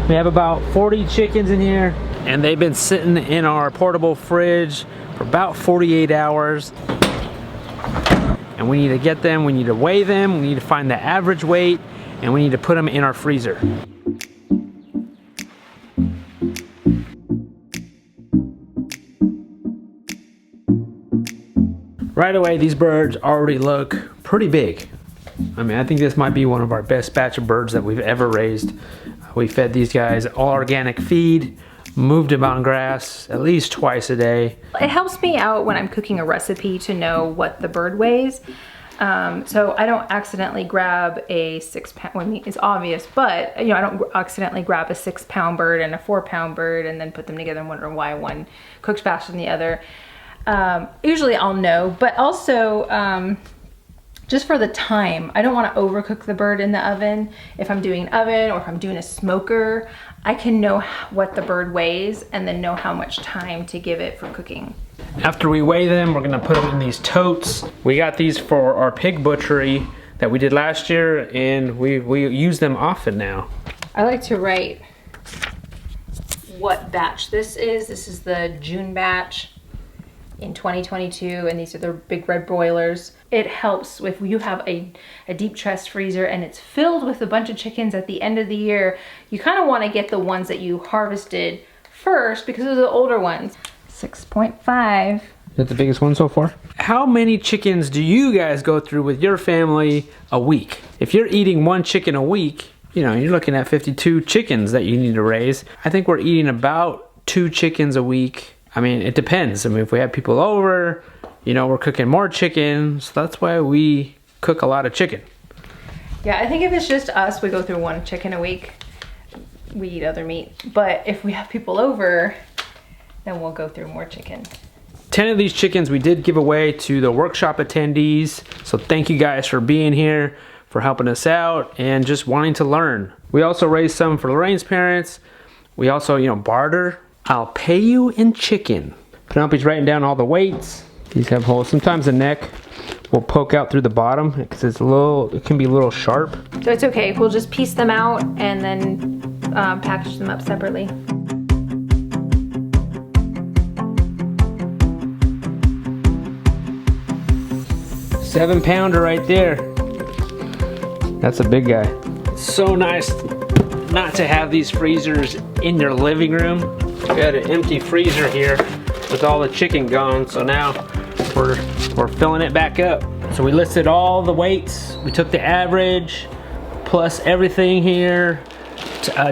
We have about 40 chickens in here, and they've been sitting in our portable fridge for about 48 hours. And we need to get them, we need to weigh them, we need to find the average weight, and we need to put them in our freezer. Right away, these birds already look pretty big. I mean, I think this might be one of our best batch of birds that we've ever raised. We fed these guys all organic feed, moved them on grass at least twice a day. It helps me out when I'm cooking a recipe to know what the bird weighs. So I don't accidentally grab a 6 pound, I mean, it's obvious, but you know, I don't accidentally grab a 6 pound bird and a 4 pound bird and then put them together and wonder why one cooks faster than the other. Usually I'll know, but also, just for the time, I don't want to overcook the bird in the oven. If I'm doing an oven or if I'm doing a smoker, I can know what the bird weighs and then know how much time to give it for cooking. After we weigh them, we're gonna put them in these totes. We got these for our pig butchery that we did last year, and we use them often now. I like to write what batch this is. This is the June batch in 2022, and these are the big red broilers. It helps if you have a deep chest freezer and it's filled with a bunch of chickens at the end of the year. You kind of want to get the ones that you harvested first because those are the older ones. 6.5. Is that the biggest one so far? How many chickens do you guys go through with your family a week? If you're eating 1 chicken a week, you know, you're looking at 52 chickens that you need to raise. I think we're eating about 2 chickens a week. I mean, it depends. I mean, if we have people over, you know, we're cooking more chicken. So that's why we cook a lot of chicken. Yeah, I think if it's just us, we go through 1 chicken a week. We eat other meat. But if we have people over, then we'll go through more chicken. 10 of these chickens we did give away to the workshop attendees. So thank you guys for being here, for helping us out, and just wanting to learn. We also raised some for Lorraine's parents. We also, you know, barter. I'll pay you in chicken. Penelope's writing down all the weights. These have holes. Sometimes the neck will poke out through the bottom because it's it can be a little sharp. So it's okay. We'll just piece them out and then package them up separately. £7-pounder right there. That's a big guy. So nice not to have these freezers in your living room. We had an empty freezer here with all the chicken gone, so now we're filling it back up. So we listed all the weights. We took the average plus everything here,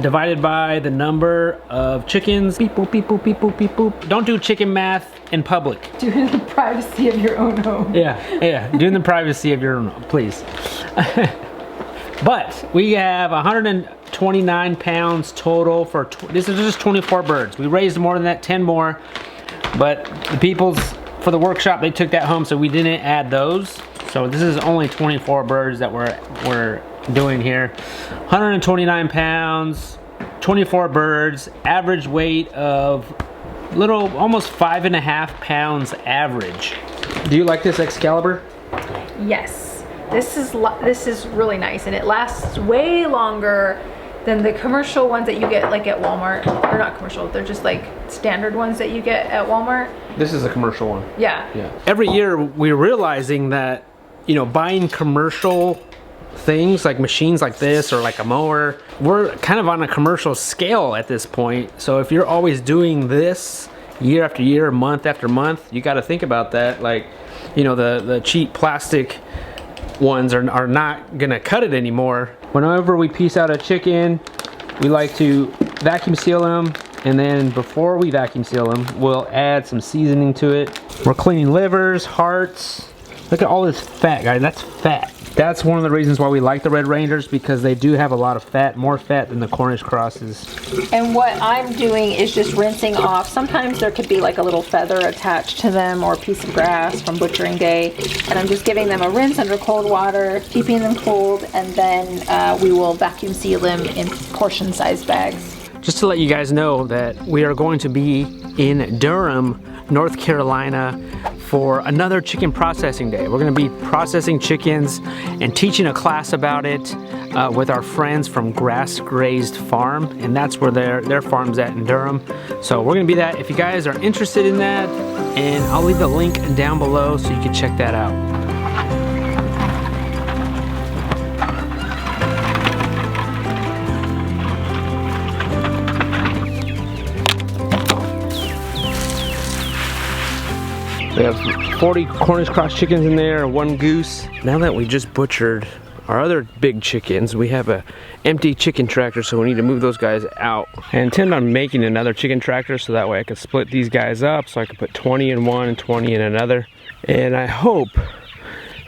divided by the number of chickens. Beep boop, beep boop, beep boop, beep boop. Don't do chicken math in public. Do it in the privacy of your own home. Yeah, do it in the privacy of your own home, please. But we have 129 pounds total for, this is just 24 birds. We raised more than that, 10 more. But the people's, for the workshop, they took that home, so we didn't add those. So this is only 24 birds that we're doing here. 129 pounds, 24 birds, average weight of almost 5.5 pounds average. Do you like this Excalibur? Yes. This is really nice, and it lasts way longer than the commercial ones that you get like at Walmart. Or not commercial, they're just like standard ones that you get at Walmart. This is a commercial one. Yeah. Every year we're realizing that, you know, buying commercial things like machines like this or like a mower, we're kind of on a commercial scale at this point. So if you're always doing this year after year, month after month, you got to think about that. Like, you know, the cheap plastic ones are not gonna cut it anymore. Whenever we piece out a chicken, we like to vacuum seal them, and then before we vacuum seal them, we'll add some seasoning to it. We're cleaning livers, hearts. Look at all this fat, guys. That's fat. That's one of the reasons why we like the Red Rangers, because they do have a lot of fat, more fat than the Cornish crosses. And what I'm doing is just rinsing off. Sometimes there could be like a little feather attached to them or a piece of grass from butchering day. And I'm just giving them a rinse under cold water, keeping them cold, and then we will vacuum seal them in portion-sized bags. Just to let you guys know that we are going to be in Durham, North Carolina, for another chicken processing day. We're gonna be processing chickens and teaching a class about it with our friends from Grass Grazed Farm, and that's where their farm's at in Durham. So we're gonna be that. If you guys are interested in that, and I'll leave the link down below so you can check that out. We have 40 Cornish cross chickens in there, 1 goose. Now that we just butchered our other big chickens, we have a empty chicken tractor, so we need to move those guys out. I intend on making another chicken tractor so that way I can split these guys up, so I can put 20 in one and 20 in another. And I hope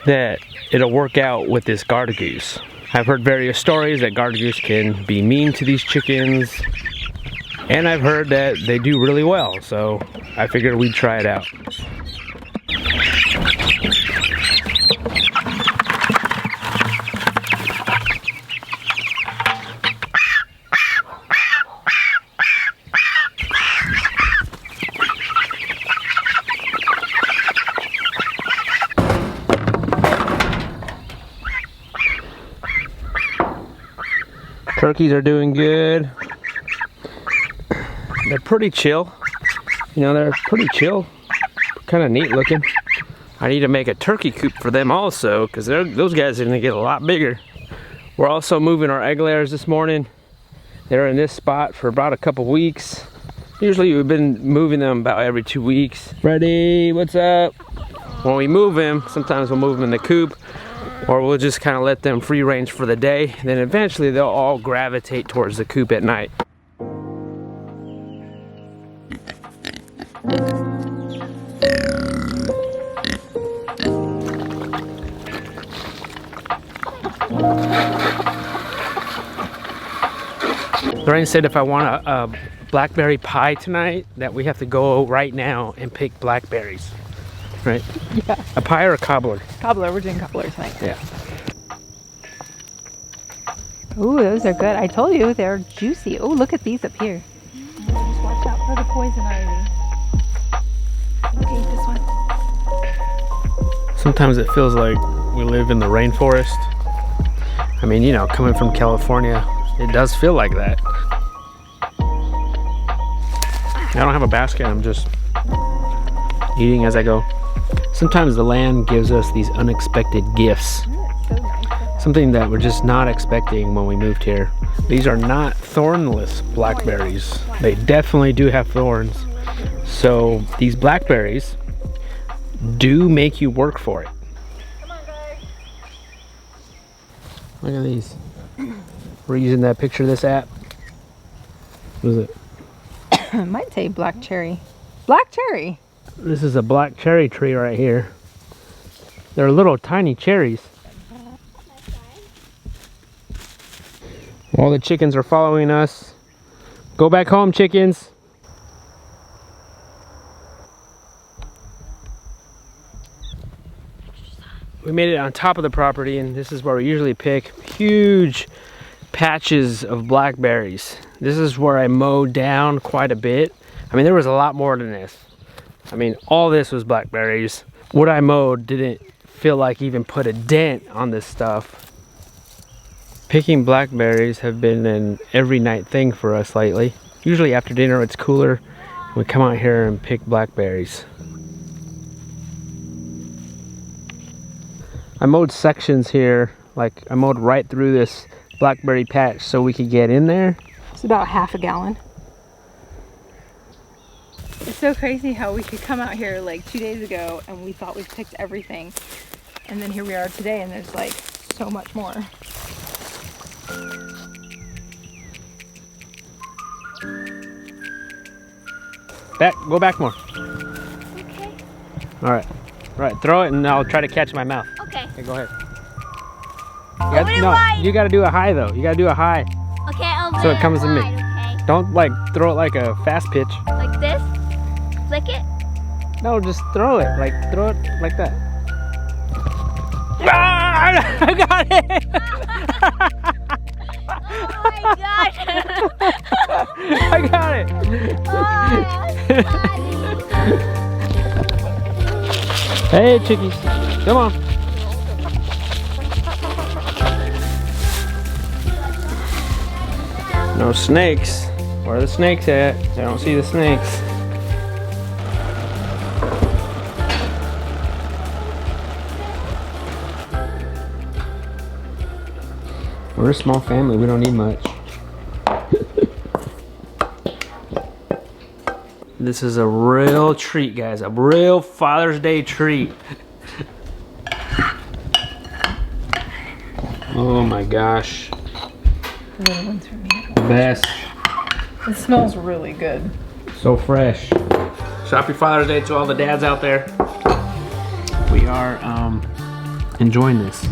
that it'll work out with this garter goose. I've heard various stories that garter goose can be mean to these chickens, and I've heard that they do really well, so I figured we'd try it out. Turkeys are doing good. They're pretty chill. You know, they're pretty chill. Kind of neat looking. I need to make a turkey coop for them also, because those guys are going to get a lot bigger. We're also moving our egg layers this morning. They're in this spot for about a couple weeks. Usually we've been moving them about every 2 weeks. Freddie, what's up? When we move them, sometimes we'll move them in the coop, or we'll just kind of let them free range for the day. Then eventually they'll all gravitate towards the coop at night. Lorraine said if I want a blackberry pie tonight, that we have to go right now and pick blackberries. Right? Yeah. A pie or a cobbler? Cobbler, we're doing cobbler tonight. Yeah. Ooh, those are good. I told you they're juicy. Oh, look at these up here. Just watch out for the poison ivy. Okay, this one. Sometimes it feels like we live in the rainforest. I mean, you know, coming from California, it does feel like that. I don't have a basket, I'm just eating as I go. Sometimes the land gives us these unexpected gifts. So nice. Something that we're just not expecting when we moved here. These are not thornless blackberries. They definitely do have thorns. So these blackberries do make you work for it. Come on, guys. Look at these. We're using that picture of this app. What is it? It might say black cherry. Black cherry. This is a black cherry tree right here. They're little tiny cherries. All the chickens are following us. Go back home, chickens. We made it on top of the property, and this is where we usually pick huge patches of blackberries. This is where I mowed down quite a bit. I mean, there was a lot more than this. I mean, all this was blackberries. What I mowed didn't feel like even put a dent on this stuff. Picking blackberries have been an every night thing for us lately. Usually after dinner it's cooler. We come out here and pick blackberries. I mowed sections here, like I mowed right through this blackberry patch so we could get in there. It's about half a gallon. It's so crazy how we could come out here like 2 days ago and we thought we picked everything. And then here we are today and there's like so much more. Go back more. Okay. All right, throw it and I'll try to catch my mouth. Okay. Okay, go ahead. No, You gotta do a high though. You gotta do a high. Okay, I'll So do it comes to me. Okay. Don't like throw it like a fast pitch. Like this? Flick it? No, just throw it. Like throw it like that. Ah, I got it. Oh my gosh. I got it. Oh, Hey, chickies. Come on. No snakes. Where are the snakes at? I don't see the snakes. We're a small family. We don't need much. This is a real treat, guys. A real Father's Day treat. Oh my gosh. Little ones for me. The best. It smells really good. So fresh. So happy Father's Day to all the dads out there. We are enjoying this.